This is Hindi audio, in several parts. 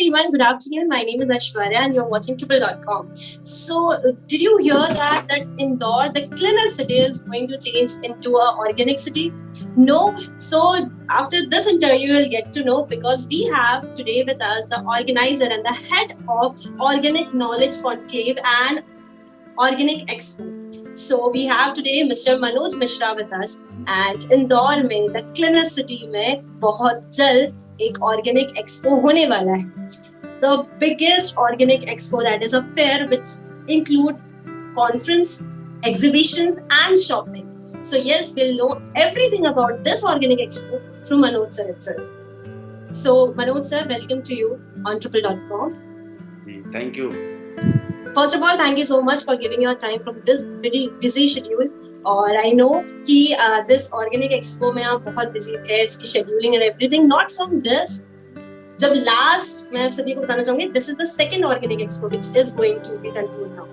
everyone, good afternoon. My name is Aishwarya and you're watching Triple.com. So, did you hear that Indore, the cleanest city, is going to change into a organic city? No. So, after this interview, you'll get to know, because we have today with us the organizer and the head of Organic Knowledge Conclave and Organic Expo. So, we have today Mr. Manoj Mishra with us. And Indore में, the cleanest city में, बहुत जल्द एक ऑर्गेनिक एक्सपो होने वाला है. The biggest organic expo, that is a fair which include conference, exhibitions and shopping. So yes, we'll know everything about this organic expo through Manoj sir itself. So Manoj sir, welcome to you on Triple.com. Thank you. First of all, thank you so much for giving your time from this very busy schedule. और I know कि this organic expo में आप बहुत busy थे, इसकी scheduling and everything. Not from this. जब last, मैं आप सभी को बताना चाहूँगी, this is the second organic expo which is going to be concluded now.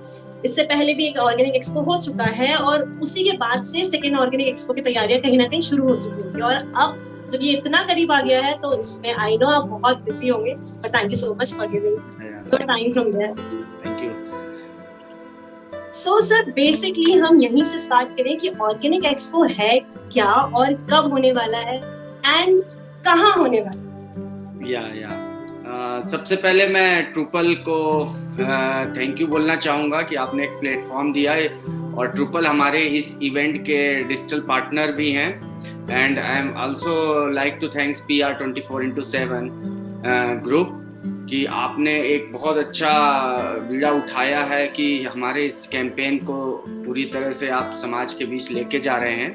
इससे पहले भी एक organic expo हो चुका है और उसी के बाद से second organic expo की तैयारियां कहीं ना कहीं शुरू हो चुकी होंगी. और अब जब ये इतना करीब आ गया है तो इसमें I know आप बहुत busy होंगे. But thank you so much for giving your time from there. Thank you. So sir, basically हम यहीं से स्टार्ट करें कि ऑर्गेनिक एक्सपो है क्या और कब होने वाला है एंड कहाँ होने वाला है. सबसे पहले मैं ट्रूपल को थैंक यू बोलना चाहूँगा कि आपने एक प्लेटफॉर्म दिया है, और ट्रूपल हमारे इस इवेंट के डिजिटल पार्टनर भी हैं. And I am also like to thanks PR 24x7 group कि आपने एक बहुत अच्छा बीड़ा उठाया है कि हमारे इस कैंपेन को पूरी तरह से आप समाज के बीच लेके जा रहे हैं.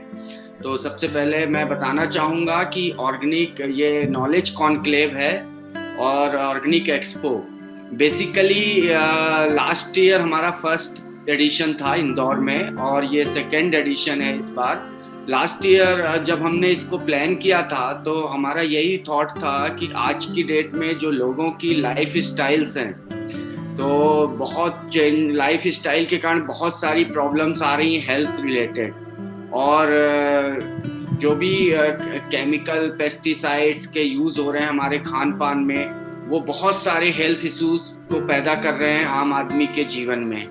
तो सबसे पहले मैं बताना चाहूँगा कि ऑर्गेनिक ये नॉलेज कॉन्क्लेव है और organic expo basically last year हमारा फर्स्ट एडिशन था इंदौर में, और ये सेकेंड एडिशन है इस बार. लास्ट ईयर जब हमने इसको प्लान किया था तो हमारा यही थॉट था कि आज की डेट में जो लोगों की लाइफ स्टाइल्स हैं, तो बहुत चेंज लाइफ स्टाइल के कारण बहुत सारी प्रॉब्लम्स आ रही हैं हेल्थ रिलेटेड, और जो भी केमिकल पेस्टिसाइड्स के यूज़ हो रहे हैं हमारे खान पान में, वो बहुत सारे हेल्थ इश्यूज को पैदा कर रहे हैं आम आदमी के जीवन में.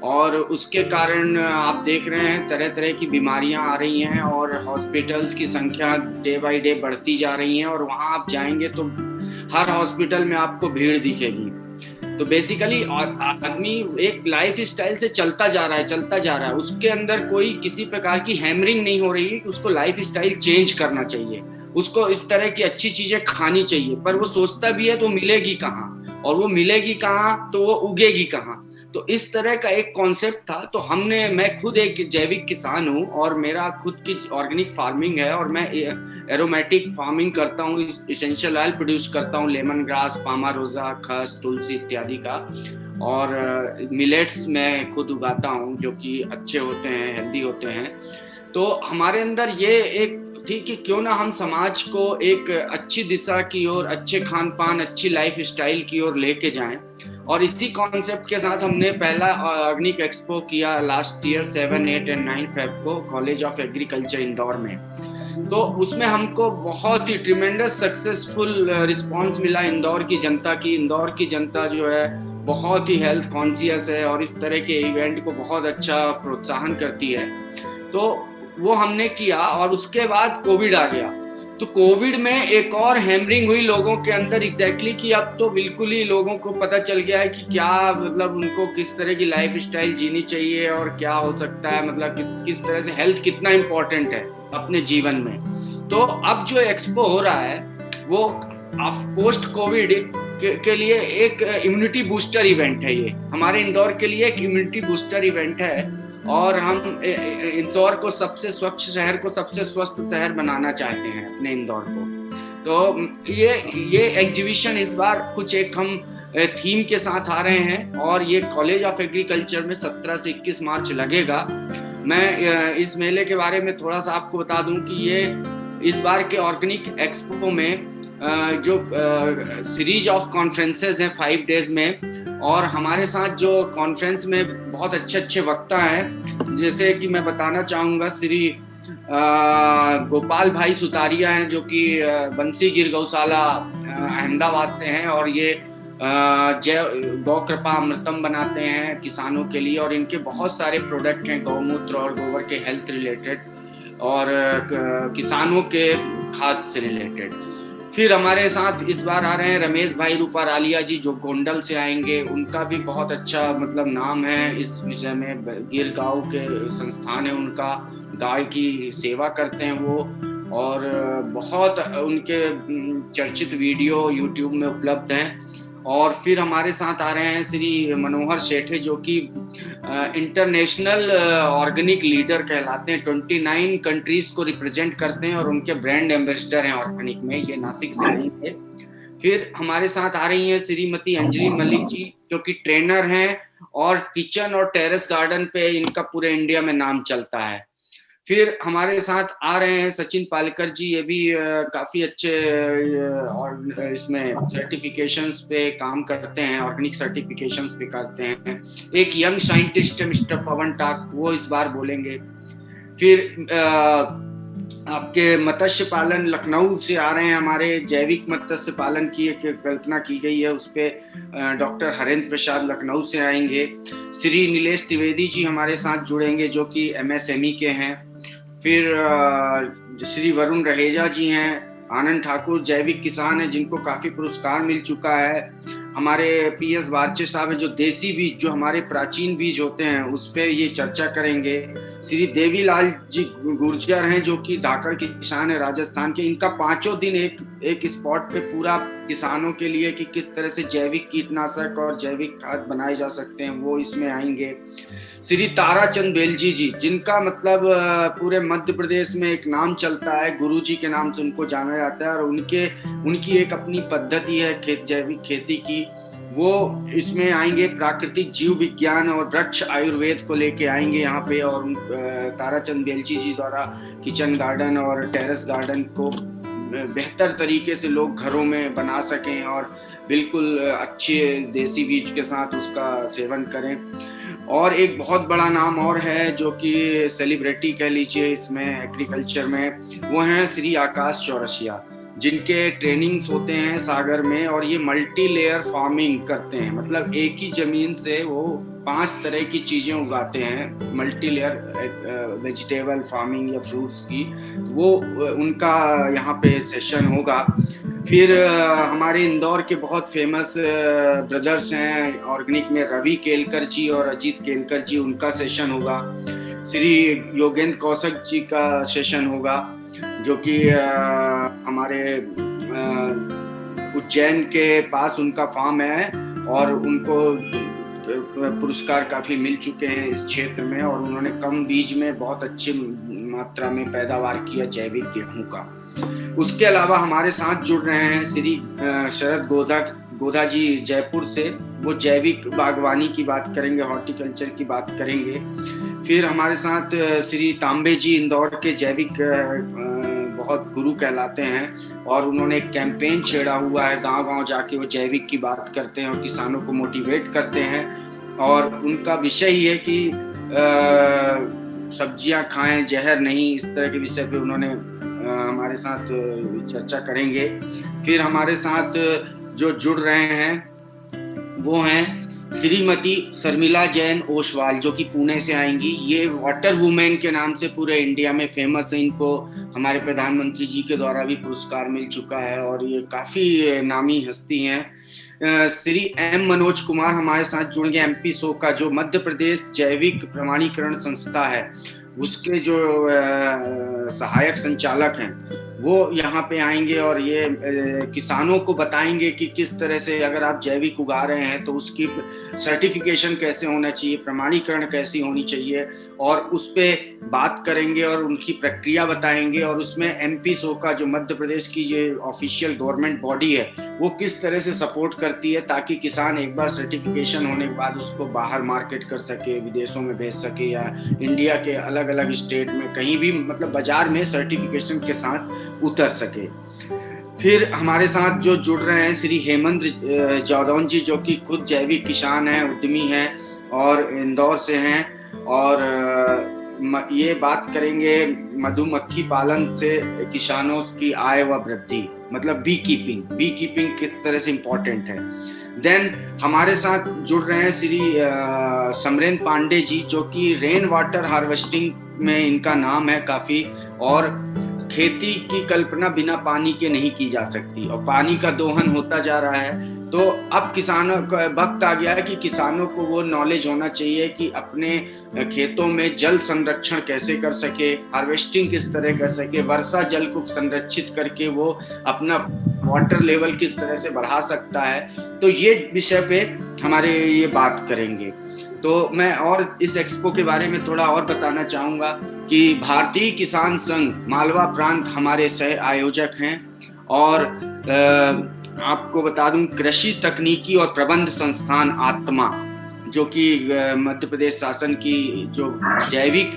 और उसके कारण आप देख रहे हैं तरह तरह की बीमारियां आ रही हैं और हॉस्पिटल्स की संख्या डे बाय डे बढ़ती जा रही है, और वहाँ आप जाएंगे तो हर हॉस्पिटल में आपको भीड़ दिखेगी. तो बेसिकली आदमी एक लाइफ स्टाइल से चलता जा रहा है, उसके अंदर कोई किसी प्रकार की हैमरिंग नहीं हो रही है कि उसको लाइफ स्टाइल चेंज करना चाहिए, उसको इस तरह की अच्छी चीजें खानी चाहिए, पर वो सोचता भी है तो मिलेगी कहाँ, और वो मिलेगी कहाँ तो वो उगेगी कहाँ. तो इस तरह का एक कॉन्सेप्ट था. तो मैं खुद एक जैविक किसान हूँ और मेरा खुद की ऑर्गेनिक फार्मिंग है, और मैं एरोमेटिक फार्मिंग करता हूँ, इसेंशियल ऑयल प्रोड्यूस करता हूँ, लेमन ग्रास, पामारोजा, खस, तुलसी इत्यादि का, और मिलेट्स मैं खुद उगाता हूँ जो कि अच्छे होते हैं, हेल्दी होते हैं. तो हमारे अंदर ये एक थी कि क्यों ना हम समाज को एक अच्छी दिशा की ओर, अच्छे खान पान, अच्छी लाइफ स्टाइल की ओर लेके जाएं. और इसी कॉन्सेप्ट के साथ हमने पहला ऑर्गेनिक एक्सपो किया लास्ट ईयर 7, 8 और 9 फेब को कॉलेज ऑफ एग्रीकल्चर इंदौर में. तो उसमें हमको बहुत ही ट्रिमेंडस सक्सेसफुल रिस्पांस मिला इंदौर की जनता की. इंदौर की जनता जो है बहुत ही हेल्थ कॉन्शियस है और इस तरह के इवेंट को बहुत अच्छा प्रोत्साहन करती है. तो वो हमने किया, और उसके बाद कोविड आ गया. तो कोविड में एक और हैमरिंग हुई लोगों के अंदर एग्जैक्टली कि अब तो बिल्कुल ही लोगों को पता चल गया है कि क्या मतलब उनको किस तरह की लाइफ स्टाइल जीनी चाहिए और क्या हो सकता है, मतलब किस तरह से हेल्थ कितना इम्पोर्टेंट है अपने जीवन में. तो अब जो एक्सपो हो रहा है वो पोस्ट कोविड के लिए एक इम्यूनिटी बूस्टर इवेंट है. ये हमारे इंदौर के लिए एक इम्यूनिटी बूस्टर इवेंट है, और हम इंदौर को सबसे स्वच्छ शहर को सबसे स्वस्थ शहर बनाना चाहते हैं अपने इंदौर को. तो ये एग्जीबिशन इस बार कुछ एक हम थीम के साथ आ रहे हैं, और ये कॉलेज ऑफ एग्रीकल्चर में 17 से 21 मार्च लगेगा. मैं इस मेले के बारे में थोड़ा सा आपको बता दूं कि ये इस बार के ऑर्गेनिक एक्सपो में जो सीरीज ऑफ कॉन्फ्रेंसेस हैं 5 डेज में, और हमारे साथ जो कॉन्फ्रेंस में बहुत अच्छे वक्ता हैं, जैसे कि मैं बताना चाहूँगा श्री गोपाल भाई सुतारिया हैं जो कि बंसी गिर गौशाला अहमदाबाद से हैं, और ये गौ कृपा अमृतम बनाते हैं किसानों के लिए, और इनके बहुत सारे प्रोडक्ट हैं गौमूत्र और गोबर के हेल्थ रिलेटेड और किसानों के खाद से रिलेटेड। फिर हमारे साथ इस बार आ रहे हैं रमेश भाई रूपारालिया जी, जो गोंडल से आएंगे। उनका भी बहुत अच्छा मतलब नाम है इस विषय में, गिर गांव के संस्थान है उनका, गाय की सेवा करते हैं वो, और बहुत उनके चर्चित वीडियो यूट्यूब में उपलब्ध हैं। और फिर हमारे साथ आ रहे हैं श्री मनोहर सेठे, जो कि इंटरनेशनल ऑर्गेनिक लीडर कहलाते हैं, 29 कंट्रीज को रिप्रेजेंट करते हैं और उनके ब्रांड एम्बेसडर हैं ऑर्गेनिक में, ये नासिक से नहीं थे। फिर हमारे साथ आ रही हैं श्रीमती अंजलि मलिक जी, जो कि ट्रेनर हैं और किचन और टेरेस गार्डन पे इनका पूरे इंडिया में नाम चलता है। फिर हमारे साथ आ रहे हैं सचिन पालकर जी, ये भी काफी अच्छे और इसमें सर्टिफिकेशंस पे काम करते हैं, ऑर्गेनिक सर्टिफिकेशंस पे करते हैं। एक यंग साइंटिस्ट है मिस्टर पवन टाक, वो इस बार बोलेंगे। फिर आपके मत्स्य पालन लखनऊ से आ रहे हैं, हमारे जैविक मत्स्य पालन की एक कल्पना की गई है, उस पर डॉक्टर हरेंद्र प्रसाद लखनऊ से आएंगे। श्री नीलेश त्रिवेदी जी हमारे साथ जुड़ेंगे, जो कि MSME के हैं। फिर श्री वरुण रहेजा जी हैं। आनंद ठाकुर जैविक किसान हैं, जिनको काफी पुरस्कार मिल चुका है। हमारे PS बारचे साहब हैं, जो देसी बीज, जो हमारे प्राचीन बीज होते हैं, उस पर ये चर्चा करेंगे। श्री देवीलाल जी गुर्जर हैं, जो कि धाकड़ के किसान है राजस्थान के। इनका 5 दिन एक स्पॉट पे पूरा किसानों के लिए कि किस तरह से जैविक कीटनाशक और जैविक खाद बनाए जा सकते हैं, वो इसमें आएंगे। श्री ताराचंद बेलजी जी, जिनका मतलब पूरे मध्य प्रदेश में एक नाम चलता है, गुरु जी के नाम से उनको जाना जाता है, और उनकी एक अपनी पद्धति है जैविक खेती की, वो इसमें आएंगे। प्राकृतिक जीव विज्ञान और वृक्ष आयुर्वेद को लेके आएंगे यहाँ पे, और ताराचंद बेलजी जी द्वारा किचन गार्डन और टेरेस गार्डन को बेहतर तरीके से लोग घरों में बना सकें और बिल्कुल अच्छे देसी बीज के साथ उसका सेवन करें। और एक बहुत बड़ा नाम और है, जो कि सेलिब्रिटी कह लीजिए इसमें एग्रीकल्चर में, वो हैं श्री आकाश चौरसिया, जिनके ट्रेनिंग्स होते हैं सागर में, और ये मल्टी लेयर फार्मिंग करते हैं। मतलब एक ही जमीन से वो 5 तरह की चीजें उगाते हैं, मल्टी लेयर वेजिटेबल फार्मिंग या फ्रूट्स की। वो उनका यहाँ पे सेशन होगा। फिर हमारे इंदौर के बहुत फेमस ब्रदर्स हैं ऑर्गेनिक में, रवि केलकर जी और अजीत केलकर जी, उनका सेशन होगा। श्री योगेंद्र कौशिक जी का सेशन होगा, जो कि हमारे उज्जैन के पास उनका फार्म है, और उनको पुरस्कार काफी मिल चुके हैं इस क्षेत्र में, और उन्होंने कम बीज में बहुत अच्छी मात्रा में पैदावार किया जैविक गेहूं का। उसके अलावा हमारे साथ जुड़ रहे हैं श्री शरद गोधा जी जयपुर से, वो जैविक बागवानी की बात करेंगे, हॉर्टिकल्चर की बात करेंगे। फिर हमारे साथ श्री तांबे जी इंदौर के जैविक बहुत गुरु कहलाते हैं, और उन्होंने एक कैंपेन छेड़ा हुआ है, गांव-गांव जाके वो जैविक की बात करते हैं और किसानों को मोटिवेट करते हैं। और उनका विषय ही है कि सब्जियां खाएं, जहर नहीं, इस तरह के विषय पे उन्होंने हमारे साथ चर्चा करेंगे। फिर हमारे साथ जो जुड़ रहे हैं वो हैं श्रीमती शर्मिला जैन ओसवाल, जो कि पुणे से आएंगी। ये वाटर वुमेन के नाम से पूरे इंडिया में फेमस है, इनको हमारे प्रधानमंत्री जी के द्वारा भी पुरस्कार मिल चुका है, और ये काफी नामी हस्ती हैं। श्री M मनोज कुमार हमारे साथ जुड़ेंगे, MP SOCA, जो मध्य प्रदेश जैविक प्रमाणीकरण संस्था है, उसके जो सहायक संचालक हैं, वो यहाँ पे आएंगे, और ये किसानों को बताएंगे कि किस तरह से अगर आप जैविक उगा रहे हैं तो उसकी सर्टिफिकेशन कैसे होना चाहिए, प्रमाणीकरण कैसी होनी चाहिए, और उस पे बात करेंगे और उनकी प्रक्रिया बताएंगे। और उसमें MP SOCA, जो मध्य प्रदेश की ये ऑफिशियल गवर्नमेंट बॉडी है, वो किस तरह से सपोर्ट करती है ताकि किसान एक बार सर्टिफिकेशन होने के बाद उसको बाहर मार्केट कर सके, विदेशों में भेज सके, या इंडिया के अलग अलग स्टेट में कहीं भी मतलब बाजार में सर्टिफिकेशन के साथ उतर सके। फिर हमारे साथ जो जुड़ रहे हैं श्री हेमंत जौदौन जी, जो कि खुद जैविक किसान हैं, उद्यमी हैं और इंदौर से हैं, और ये बात करेंगे मधुमक्खी पालन से किसानों की आय व वृद्धि, मतलब बी कीपिंग किस तरह से इम्पोर्टेंट है। देन हमारे साथ जुड़ रहे हैं श्री समरेन पांडे जी, जो कि रेन वाटर हार्वेस्टिंग में इनका नाम है काफी, और खेती की कल्पना बिना पानी के नहीं की जा सकती और पानी का दोहन होता जा रहा है। तो अब किसानों का वक्त आ गया है कि किसानों को वो नॉलेज होना चाहिए कि अपने खेतों में जल संरक्षण कैसे कर सके, हार्वेस्टिंग किस तरह कर सके, वर्षा जल को संरक्षित करके वो अपना वाटर लेवल किस तरह से बढ़ा सकता है। तो ये विषय पे हमारे ये बात करेंगे। तो मैं और इस एक्सपो के बारे में थोड़ा और बताना चाहूँगा कि भारतीय किसान संघ मालवा प्रांत हमारे सह आयोजक हैं, और आपको बता दूं कृषि तकनीकी और प्रबंध संस्थान आत्मा, जो कि मध्य प्रदेश शासन की जो जैविक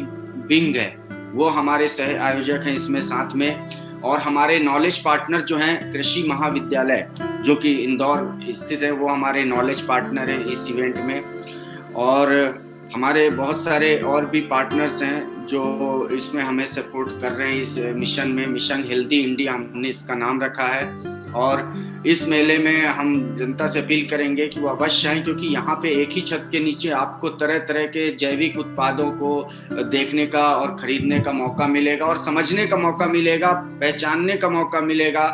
विंग है, वो हमारे सह आयोजक हैं इसमें साथ में। और हमारे नॉलेज पार्टनर जो हैं कृषि महाविद्यालय जो कि इंदौर स्थित है, वो हमारे नॉलेज पार्टनर हैं इस इवेंट में। और हमारे बहुत सारे और भी पार्टनर्स हैं जो इसमें हमें सपोर्ट कर रहे हैं इस मिशन में। मिशन हेल्दी इंडिया हमने इसका नाम रखा है। और इस मेले में हम जनता से अपील करेंगे कि वो अवश्य आएं, क्योंकि यहाँ पे एक ही छत के नीचे आपको तरह तरह के जैविक उत्पादों को देखने का और खरीदने का मौका मिलेगा, और समझने का मौका मिलेगा, पहचानने का मौका मिलेगा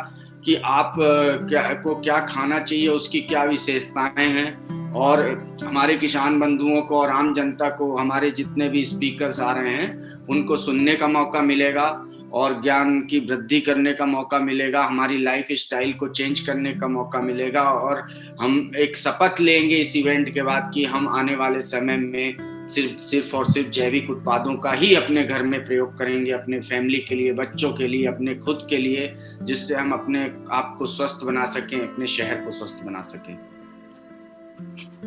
कि आप क्या खाना चाहिए, उसकी क्या विशेषताएं हैं। और हमारे किसान बंधुओं को और आम जनता को हमारे जितने भी स्पीकर्स आ रहे हैं उनको सुनने का मौका मिलेगा और ज्ञान की वृद्धि करने का मौका मिलेगा, हमारी लाइफ स्टाइल को चेंज करने का मौका मिलेगा। और हम एक शपथ लेंगे इस इवेंट के बाद कि हम आने वाले समय में सिर्फ और सिर्फ जैविक उत्पादों का ही अपने घर में प्रयोग करेंगे, अपने फैमिली के लिए, बच्चों के लिए, अपने खुद के लिए, जिससे हम अपने आप को स्वस्थ बना सकें, अपने शहर को स्वस्थ बना सकें।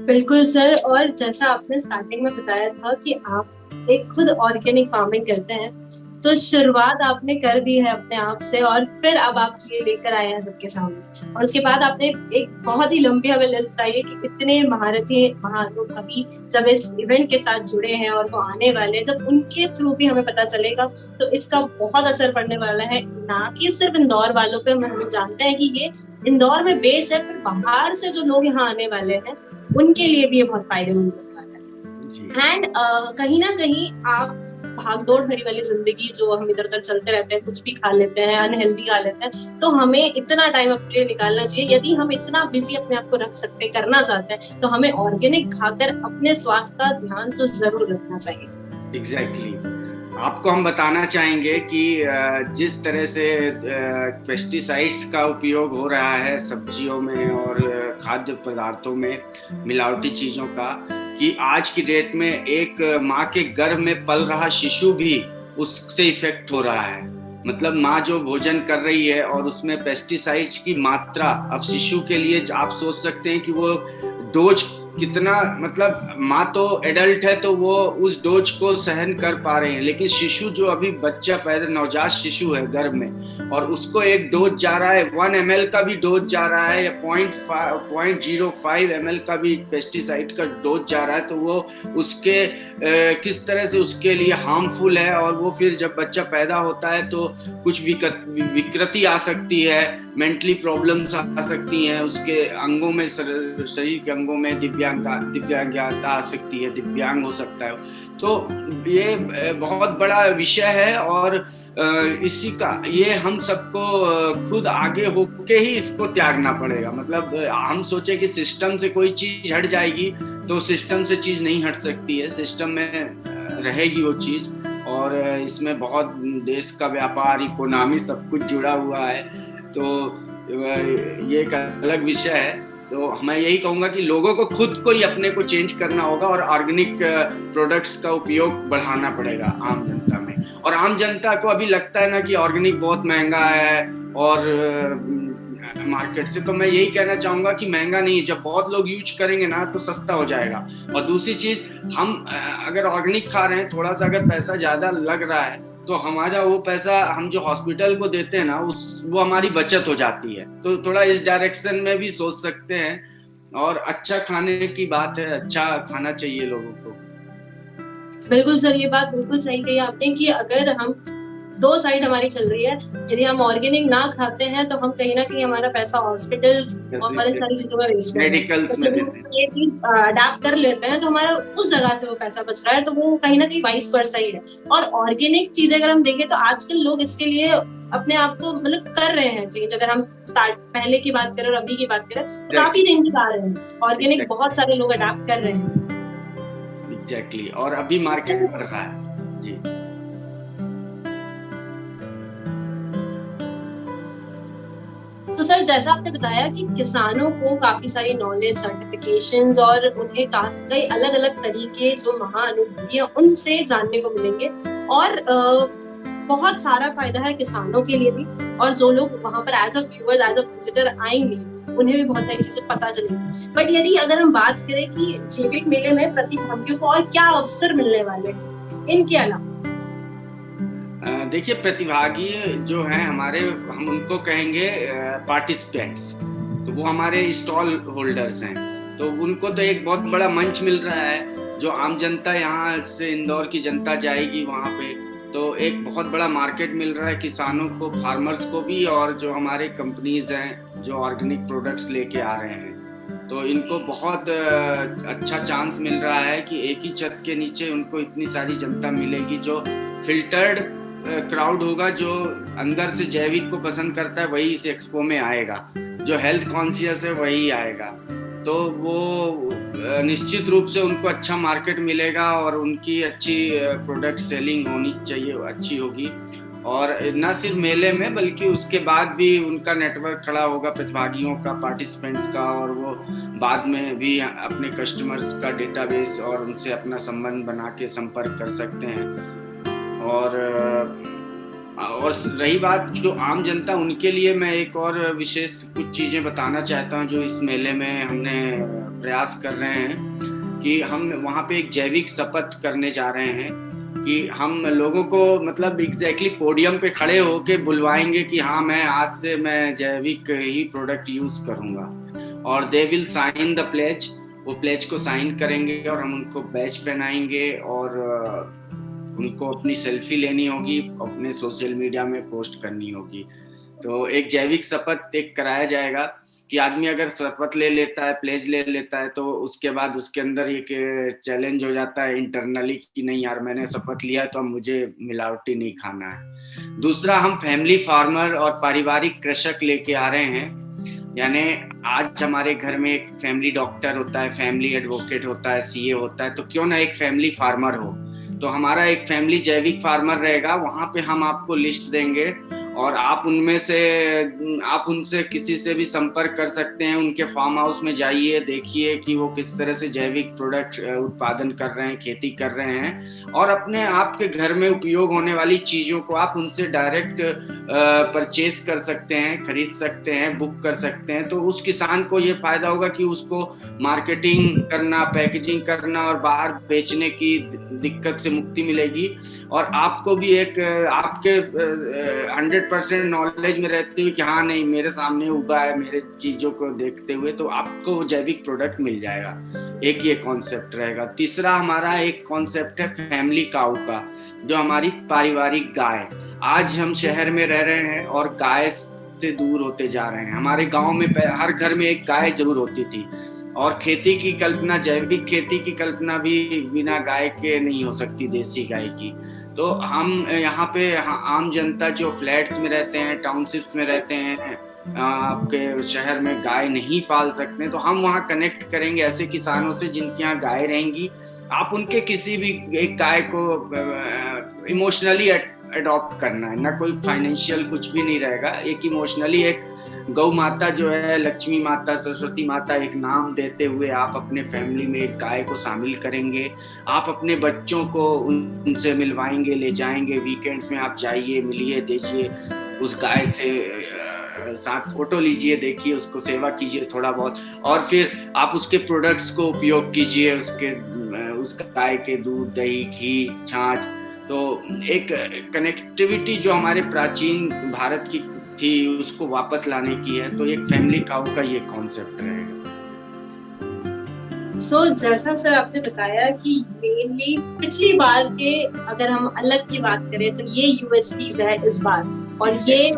बिल्कुल सर, और जैसा आपने स्टार्टिंग में बताया था कि आप एक खुद ऑर्गेनिक फार्मिंग करते हैं, तो शुरुआत आपने कर दी है अपने आप से, और फिर अब आप ये लेकर आए हैं सबके सामने। और उसके बाद आपने एक बहुत ही लंबी हमें लिस्ट बताई है कि इतने महानुभवी जब इस इवेंट के साथ जुड़े हैं और वो आने वाले, जब उनके थ्रू भी हमें पता चलेगा तो इसका बहुत असर पड़ने वाला है, ना कि सिर्फ इंदौर वालों पे। हम जानते हैं कि ये इंदौर में बेस है, फिर बाहर से जो लोग यहाँ आने वाले हैं उनके लिए भी ये बहुत फायदेमंद होने वाला है। एंड कहीं ना कहीं आप भागदौड़ भरी वाली जिंदगी जो हम इधर उधर चलते रहते हैं, कुछ भी खा लेते हैं, अनहेल्दी खा लेते हैं, तो हमें इतना टाइम अपने लिए निकालना चाहिए। यदि हम इतना बिजी अपने आप को रख सकते, करना चाहते हैं, तो हमें ऑर्गेनिक खाकर अपने स्वास्थ्य का ध्यान तो जरूर रखना चाहिए। एग्जैक्टली। आपको हम बताना चाहेंगे कि जिस तरह से पेस्टिसाइड्स का उपयोग हो रहा है सब्जियों में और खाद्य पदार्थों में, मिलावटी चीजों का, कि आज की डेट में एक माँ के गर्भ में पल रहा शिशु भी उससे इफेक्ट हो रहा है। मतलब माँ जो भोजन कर रही है और उसमें पेस्टिसाइड्स की मात्रा, अब शिशु के लिए आप सोच सकते हैं कि वो डोज कितना, मतलब माँ तो एडल्ट है तो वो उस डोज को सहन कर पा रहे हैं, लेकिन शिशु जो अभी बच्चा पैदा, नवजात शिशु है गर्भ में, और उसको एक डोज जा रहा है, 1 ml का भी डोज जा रहा है, या 0.05 ml का भी पेस्टिसाइड का डोज जा रहा है, तो वो उसके किस तरह से उसके लिए हार्मफुल है। और वो फिर जब बच्चा पैदा होता है तो कुछ विकृति आ सकती है, मेंटली प्रॉब्लम्स आ सकती हैं, उसके अंगों में, शरीर के अंगों में दिव्यांगता आ सकती है, दिव्यांग हो सकता है। तो ये बहुत बड़ा विषय है, और इसी का ये हम सबको खुद आगे होके ही इसको त्यागना पड़ेगा। मतलब हम सोचे कि सिस्टम से कोई चीज हट जाएगी, तो सिस्टम से चीज नहीं हट सकती है, सिस्टम में रहेगी वो चीज। और इसमें बहुत देश का व्यापार, इकोनॉमी सब कुछ जुड़ा हुआ है, तो ये एक अलग विषय है। तो मैं यही कहूँगा कि लोगों को खुद को ही अपने को चेंज करना होगा और ऑर्गेनिक प्रोडक्ट्स का उपयोग बढ़ाना पड़ेगा आम जनता में। और आम जनता को अभी लगता है ना कि ऑर्गेनिक बहुत महंगा है और मार्केट से, तो मैं यही कहना चाहूँगा कि महंगा नहीं है, जब बहुत लोग यूज करेंगे ना तो सस्ता हो जाएगा। और दूसरी चीज, हम अगर ऑर्गेनिक खा रहे हैं, थोड़ा सा अगर पैसा ज्यादा लग रहा है, तो हमारा वो पैसा हम जो हॉस्पिटल को देते हैं ना, वो हमारी बचत हो जाती है। तो थोड़ा इस डायरेक्शन में भी सोच सकते हैं। और अच्छा खाने की बात है, अच्छा खाना चाहिए लोगों को। बिल्कुल सर, ये बात बिल्कुल सही कही आपने कि अगर हम दो साइड हमारी चल रही है, यदि हम ऑर्गेनिक ना खाते हैं तो हम कहीं ना कहीं हमारा पैसा हॉस्पिटल्स और इन सारी चीजों में वेस्ट कर रहे हैं। मेडिकल्स में तो ये चीज अडाप्ट कर लेते हैं तो हमारा उस जगह से वो पैसा बच रहा है, तो वो कहीं ना कहीं वाइस वर्सा ही है। और ऑर्गेनिक चीजें अगर हम देखें तो आजकल लोग इसके लिए अपने आप को मतलब कर रहे हैं चेंज। अगर हम पहले की बात करें और अभी की बात करें तो काफी चेंजेस आ रहे हैं। ऑर्गेनिक बहुत सारे लोग अडाप्ट कर रहे हैं। एग्जैक्टली, और अभी मार्केट बढ़ रहा है जी। तो सर, जैसा आपने बताया कि किसानों को काफी सारी नॉलेज, सर्टिफिकेशंस और उन्हें कई अलग अलग तरीके जो महाअनुभवी है उनसे जानने को मिलेंगे, और बहुत सारा फायदा है किसानों के लिए भी, और जो लोग वहां पर as a viewer, as a visitor आएंगे उन्हें भी बहुत सारी चीजें पता चलेंगी। बट यदि अगर हम बात करें कि जैविक मेले में प्रतिभागियों को और क्या अवसर मिलने वाले हैं इनके अलावा? देखिए, प्रतिभागी जो हैं हमारे, हम उनको कहेंगे पार्टिसिपेंट्स, तो वो हमारे स्टॉल होल्डर्स हैं। तो उनको तो एक बहुत बड़ा मंच मिल रहा है, जो आम जनता यहाँ से इंदौर की जनता जाएगी वहाँ पे, तो एक बहुत बड़ा मार्केट मिल रहा है किसानों को, फार्मर्स को भी, और जो हमारे कंपनीज हैं जो ऑर्गेनिक प्रोडक्ट्स लेके आ रहे हैं, तो इनको बहुत अच्छा चांस मिल रहा है कि एक ही छत के नीचे उनको इतनी सारी जनता मिलेगी। जो फिल्टर्ड क्राउड होगा, जो अंदर से जैविक को पसंद करता है, वही इस एक्सपो में आएगा। जो हेल्थ कॉन्शियस है वही आएगा, तो वो निश्चित रूप से उनको अच्छा मार्केट मिलेगा और उनकी अच्छी प्रोडक्ट सेलिंग होनी चाहिए, अच्छी होगी। और न सिर्फ मेले में बल्कि उसके बाद भी उनका नेटवर्क खड़ा होगा प्रतिभागियों का, पार्टिसिपेंट्स का, और वो बाद में भी अपने कस्टमर्स का डेटाबेस और उनसे अपना संबंध बना के संपर्क कर सकते हैं। और रही बात जो आम जनता, उनके लिए मैं एक और विशेष कुछ चीजें बताना चाहता हूँ जो इस मेले में हमने प्रयास कर रहे हैं कि हम वहाँ पे एक जैविक शपथ करने जा रहे हैं कि हम लोगों को मतलब एग्जैक्टली पोडियम पे खड़े होके बुलवाएंगे कि हाँ, मैं आज से मैं जैविक ही प्रोडक्ट यूज करूँगा, और they will sign the pledge. वो प्लेज को साइन करेंगे और हम उनको बैच पहनाएंगे और उनको अपनी सेल्फी लेनी होगी, अपने सोशल मीडिया में पोस्ट करनी होगी। तो एक जैविक शपथ एक कराया जाएगा कि आदमी अगर शपथ ले लेता है, प्लेज ले लेता है, तो उसके बाद उसके अंदर एक चैलेंज हो जाता है इंटरनली कि नहीं यार, मैंने शपथ लिया है तो अब मुझे मिलावटी नहीं खाना है। दूसरा, हम फैमिली फार्मर और पारिवारिक कृषक लेके आ रहे हैं, यानी आज हमारे घर में एक फैमिली डॉक्टर होता है, फैमिली एडवोकेट होता है, सीए होता है, तो क्यों ना एक फैमिली फार्मर हो। तो हमारा एक फैमिली जैविक फार्मर रहेगा, वहाँ पे हम आपको लिस्ट देंगे और आप उनसे किसी से भी संपर्क कर सकते हैं। उनके फार्म हाउस में जाइए, देखिए कि वो किस तरह से जैविक प्रोडक्ट उत्पादन कर रहे हैं, खेती कर रहे हैं, और अपने आपके घर में उपयोग होने वाली चीजों को आप उनसे डायरेक्ट परचेज कर सकते हैं, खरीद सकते हैं, बुक कर सकते हैं। तो उस किसान को ये फायदा होगा कि उसको मार्केटिंग करना, पैकेजिंग करना और बाहर बेचने की दिक्कत से मुक्ति मिलेगी, और आपको भी एक आपके 100% नॉलेज में रहते हुए कि हाँ नहीं, मेरे सामने उगा है, मेरे चीजों को देखते हुए, तो आपको जैविक प्रोडक्ट मिल जाएगा। एक ये कॉन्सेप्ट रहेगा। तीसरा हमारा एक कॉन्सेप्ट है फैमिली काऊ का, जो हमारी पारिवारिक गाय। आज हम शहर में रह रहे हैं और गाय से दूर होते जा रहे हैं। हमारे गांव में हर घर में एक गाय जरूर होती थी, और खेती की कल्पना, जैविक खेती की कल्पना भी बिना गाय के नहीं हो सकती, देसी गाय की। तो हम यहाँ पे आम जनता जो फ्लैट्स में रहते हैं, टाउनशिप्स में रहते हैं, आपके शहर में गाय नहीं पाल सकते, तो हम वहाँ कनेक्ट करेंगे ऐसे किसानों से जिनके यहाँ गाय रहेंगी। आप उनके किसी भी एक गाय को इमोशनली अडॉप्ट करना है, ना कोई फाइनेंशियल कुछ भी नहीं रहेगा। एक इमोशनली एक गौ माता जो है, लक्ष्मी माता, सरस्वती माता, एक नाम देते हुए आप अपने फैमिली में एक गाय को शामिल करेंगे। आप अपने बच्चों को उनसे मिलवाएंगे, ले जाएंगे, वीकेंड्स में आप जाइए, मिलिए, देखिए उस गाय से, साथ फोटो लीजिए, देखिए, उसको सेवा कीजिए थोड़ा बहुत, और फिर आप उसके प्रोडक्ट्स को उपयोग कीजिए, उस गाय के दूध, दही, घी, छाछ। तो एक कनेक्टिविटी जो हमारे प्राचीन भारत की थी उसको वापस लाने की है। तो एक फैमिली काऊ का ये कॉन्सेप्ट रहेगा। सो जैसा सर आपने बताया कि मेनली पिछली बार के अगर हम अलग की बात करें तो ये यूएसपीज है इस बार, और ये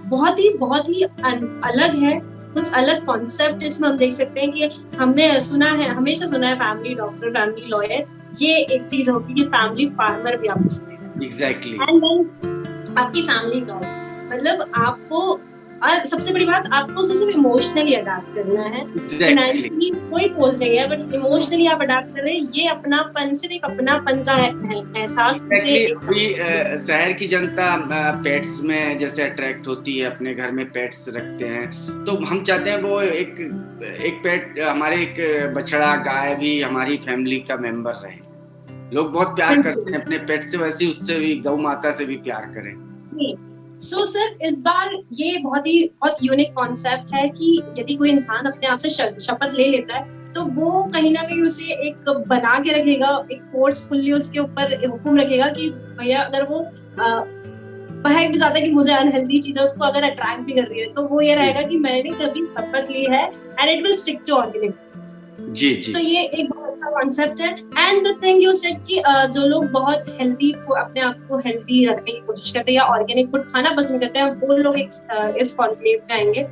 बहुत ही अलग है, कुछ अलग कॉन्सेप्ट इसमें हम देख सकते हैं कि हमने सुना है, हमेशा सुना है फैमिली डॉक्टर, फैमिली लॉयर, ये एक चीज होगी कि फैमिली फार्मर भी आपको सुनेगा। एग्जैक्टली। एंड देन आपकी फैमिली डॉग, मतलब आपको, और सबसे बड़ी बात, आपको सिर्फ इमोशनली अडैप्ट करना है। फाइनेंशियली कोई फोर्स नहीं है, बट इमोशनली आप अडैप्ट कर रहे हैं। ये अपनापन, सिर्फ एक अपनापन का एहसास उसे अभी शहर की जनता पेट्स में जैसे अट्रैक्ट होती है, अपने घर में पेट्स रखते हैं, तो हम चाहते हैं वो एक पेट, हमारे एक बछड़ा गाय भी हमारी फैमिली का मेंबर रहे। लोग बहुत प्यार करते हैं अपने पेट से, वैसे उससे भी, गौ माता से भी प्यार करें। सो सर इस बार ये बहुत यूनिक कॉन्सेप्ट है कि यदि कोई इंसान अपने आप से शपथ ले लेता है तो वो कहीं ना कहीं उसे एक बना के रखेगा, एक फोर्सफुली उसके ऊपर हुक्म रखेगा कि भैया, अगर वो बहक भी जाता है कि मुझे अनहेल्दी चीजें उसको अगर अट्रैक्ट भी कर रही है, तो वो ये रहेगा कि मैंने कभी शपथ ली है and it will stick to organic. जी जी। So ये एक बहुत अच्छा कॉन्सेप्ट है। And the thing you said कि जो लोग बहुत हेल्दी, अपने आप को हेल्दी रखने की कोशिश करते हैं या ऑर्गेनिक फूड खाना पसंद करते हैं, वो लोग इस कॉन्क्लेव में आएंगे।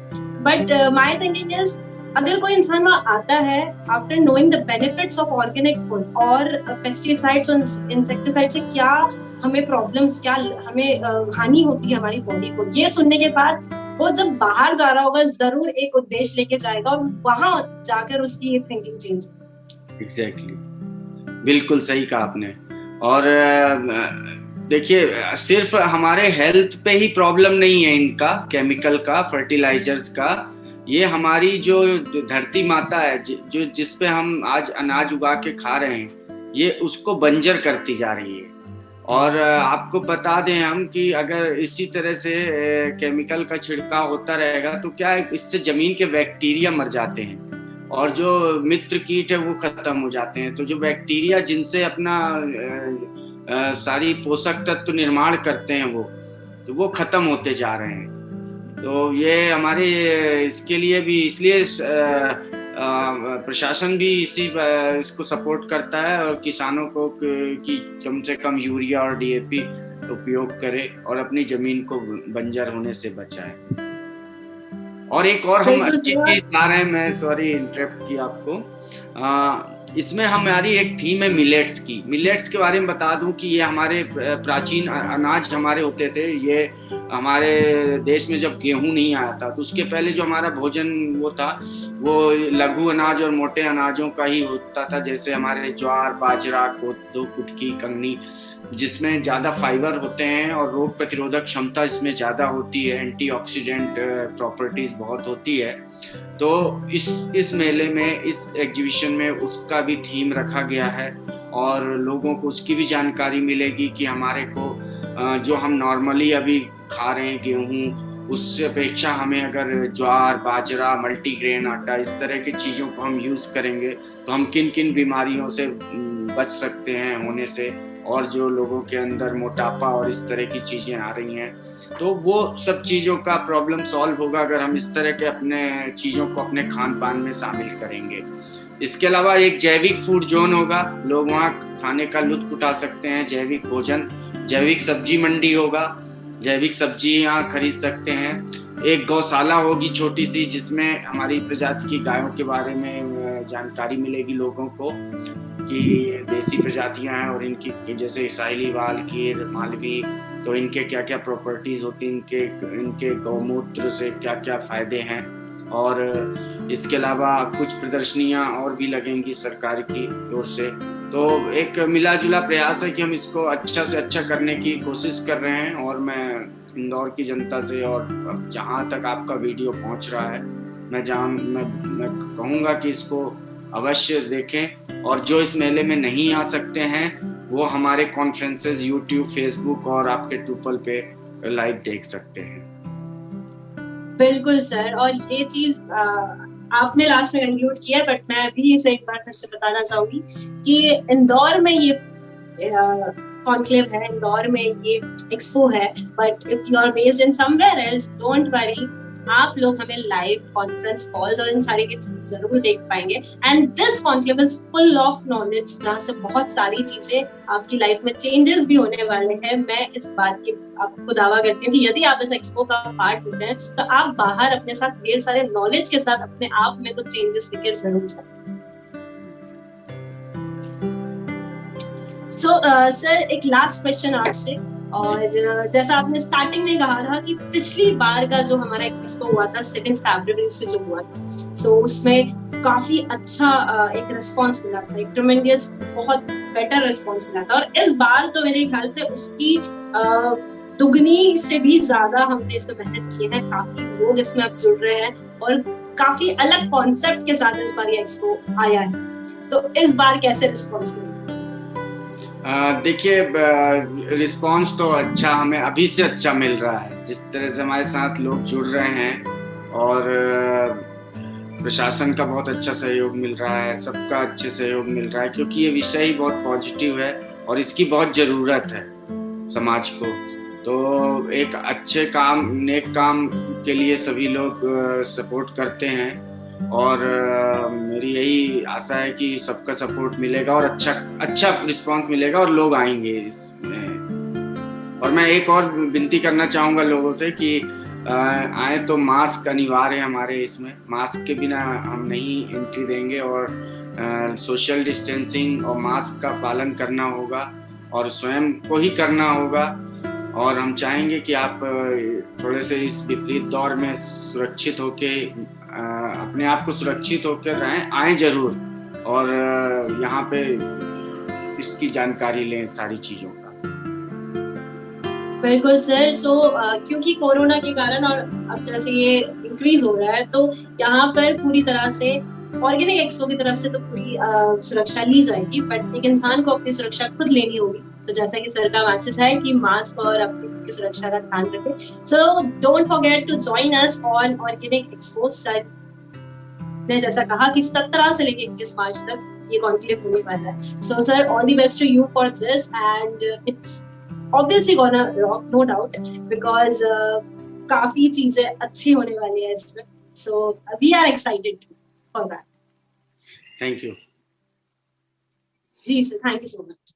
बट माय थिंकिंग इज, अगर कोई इंसान वहाँ आता है after knowing the benefits of organic food और पेस्टिसाइड्स और इंसेक्टिसाइड से क्या हमें प्रॉब्लम्स, क्या हमें हानि होती है हमारी बॉडी को, ये सुनने के बाद वो जब बाहर जा रहा होगा जरूर एक उद्देश्य लेके जाएगा और वहां जाकर उसकी ये थिंकिंग चेंज। एग्जैक्टली, बिल्कुल सही कहा आपने। और देखिए, सिर्फ हमारे हेल्थ पे ही प्रॉब्लम नहीं है इनका, केमिकल का, फर्टिलाइजर्स का, ये हमारी जो धरती माता है, जो जिस पे हम आज अनाज उगा के खा रहे हैं, ये उसको बंजर करती जा रही है। और आपको बता दें हम कि अगर इसी तरह से केमिकल का छिड़काव होता रहेगा तो क्या है, इससे जमीन के बैक्टीरिया मर जाते हैं और जो मित्र कीट है वो खत्म हो जाते हैं। तो जो बैक्टीरिया जिनसे अपना सारी पोषक तत्व निर्माण करते हैं वो खत्म होते जा रहे हैं। तो ये हमारे इसके लिए भी, इसलिए प्रशासन भी इसको सपोर्ट करता है और किसानों को कि कम से कम यूरिया और डीएपी उपयोग करे और अपनी जमीन को बंजर होने से बचाए। और एक और हम अच्छी चीज ला रहे हैं, मैं सॉरी इंटरप्ट किया आपको, इसमें हमारी एक थीम है मिलेट्स की। मिलेट्स के बारे में बता दूं कि ये हमारे प्राचीन अनाज हमारे होते थे। ये हमारे देश में जब गेहूं नहीं आया था तो उसके पहले जो हमारा भोजन वो था, वो लघु अनाज और मोटे अनाजों का ही होता था, जैसे हमारे ज्वार, बाजरा, कोदो, कुटकी, कंगनी, जिसमें ज़्यादा फाइबर होते हैं और रोग प्रतिरोधक क्षमता इसमें ज़्यादा होती है, एंटीऑक्सीडेंट प्रॉपर्टीज बहुत होती है। तो इस मेले में, इस एग्जीबिशन में उसका भी थीम रखा गया है और लोगों को उसकी भी जानकारी मिलेगी कि हमारे को जो हम नॉर्मली अभी खा रहे हैं गेहूँ, उससे अपेक्षा हमें अगर ज्वार, बाजरा, मल्टीग्रेन आटा, इस तरह की चीज़ों को हम यूज़ करेंगे तो हम किन किन बीमारियों से बच सकते हैं होने से, और जो लोगों के अंदर मोटापा और इस तरह की चीज़ें आ रही हैं, तो वो सब चीज़ों का प्रॉब्लम सॉल्व होगा अगर हम इस तरह के अपने चीज़ों को अपने खान पान में शामिल करेंगे। इसके अलावा एक जैविक फूड जोन होगा, लोग वहाँ खाने का लुत्फ उठा सकते हैं, जैविक भोजन, जैविक सब्जी मंडी होगा, जैविक सब्जी यहाँ खरीद सकते हैं। एक गौशाला होगी छोटी सी, जिसमें हमारी प्रजाति की गायों के बारे में जानकारी मिलेगी लोगों को कि देसी प्रजातियां हैं और इनकी, जैसे साहिवाल, गिर, मालवी, तो इनके क्या क्या प्रॉपर्टीज होती हैं, इनके गौमूत्र से क्या क्या फायदे हैं। और इसके अलावा कुछ प्रदर्शनियां और भी लगेंगी सरकार की ओर से। तो एक मिला जुला प्रयास है कि हम इसको अच्छा से अच्छा करने की कोशिश कर रहे हैं। और मैं इंदौर की जनता से, और जहाँ तक आपका वीडियो पहुँच रहा है, मैं कहूँगा कि इसको अवश्य देखें, और जो इस मेले में नहीं आ सकते हैं वो हमारे कॉन्फ्रेंसेस यूट्यूब, फेसबुक और आपके ट्रूपल पे लाइव देख सकते हैं। बिल्कुल सर, और ये चीज आपने लास्ट में कंक्लूड किया, बट मैं अभी इसे एक बार फिर से बताना चाहूंगी कि इंदौर में ये कॉन्क्लेव है, इंदौर में ये एक्सपो है, but if you are based in somewhere else, don't worry, आप लोग हमें लाइव कॉन्फ्रेंस कॉल्स और इन सारी की जरूर देख पाएंगे। And this conclave is full of knowledge, जहाँ से बहुत सारी चीजें आपकी लाइफ में चेंजेस भी होने वाले हैं। मैं इस बात की आपको दावा करती हूँ कि यदि आप इस एक्सपो का पार्ट होते हैं तो आप बाहर अपने साथ ढेर सारे नॉलेज के साथ अपने आप में कुछ चेंजेस लेकर जरूर जाए। सो सर, एक लास्ट क्वेश्चन आपसे, और जैसा आपने स्टार्टिंग में कहा था कि पिछली बार का जो हमारा एक्सपो हुआ था 7 फरवरी से जो हुआ था, सो उसमें काफी अच्छा एक रिस्पांस मिला था, एक ट्रेमेंडियस बहुत बेटर रिस्पांस मिला था। और इस बार तो मेरे ख्याल से उसकी दुगनी से भी ज्यादा हमने इसमें मेहनत की है। काफी लोग इसमें अब जुड़ रहे हैं और काफी अलग कॉन्सेप्ट के साथ इस बार ये एक्सपो आया है। तो इस बार कैसे रिस्पांस मिला? देखिए, रिस्पांस तो अच्छा, हमें अभी से अच्छा मिल रहा है। जिस तरह से हमारे साथ लोग जुड़ रहे हैं और प्रशासन का बहुत अच्छा सहयोग मिल रहा है, सबका अच्छे सहयोग मिल रहा है, क्योंकि ये विषय ही बहुत पॉजिटिव है और इसकी बहुत ज़रूरत है समाज को। तो एक अच्छे काम, नेक काम के लिए सभी लोग सपोर्ट करते हैं और मेरी यही आशा है कि सबका सपोर्ट मिलेगा और अच्छा रिस्पांस मिलेगा और लोग आएंगे इसमें। और मैं एक और विनती करना चाहूँगा लोगों से कि आए तो मास्क अनिवार्य है हमारे इसमें। मास्क के बिना हम नहीं एंट्री देंगे और सोशल डिस्टेंसिंग और मास्क का पालन करना होगा और स्वयं को ही करना होगा। और हम चाहेंगे कि आप थोड़े से इस विपरीत दौर में सुरक्षित होके अपने आप को सुरक्षित होकर रहें, आए जरूर और यहाँ पे इसकी जानकारी लें सारी चीजों का। बिल्कुल सर। सो क्योंकि कोरोना के कारण और अब जैसे ये इंक्रीज हो रहा है, तो यहाँ पर पूरी तरह से ऑर्गेनिक एक्सपो की तरफ से तो पूरी सुरक्षा ली जाएगी, बट एक इंसान को अपनी सुरक्षा खुद लेनी होगी। तो जैसा कि सर का मैसेज है कि मास्क और अपनी खुद की सुरक्षा का ध्यान रखें। So don't forget to join us on organic expo. Sir ने जैसा कहा कि 17 से लेकर 21 मार्च तक ये कॉन्क्लेव होने वाला है। So sir, all the best to you for this, and it's obviously gonna rock, no doubt, because काफी चीजें अच्छी होने वाली है इसमें। So we are excited for that. Thank you. जी sir, thank you so much.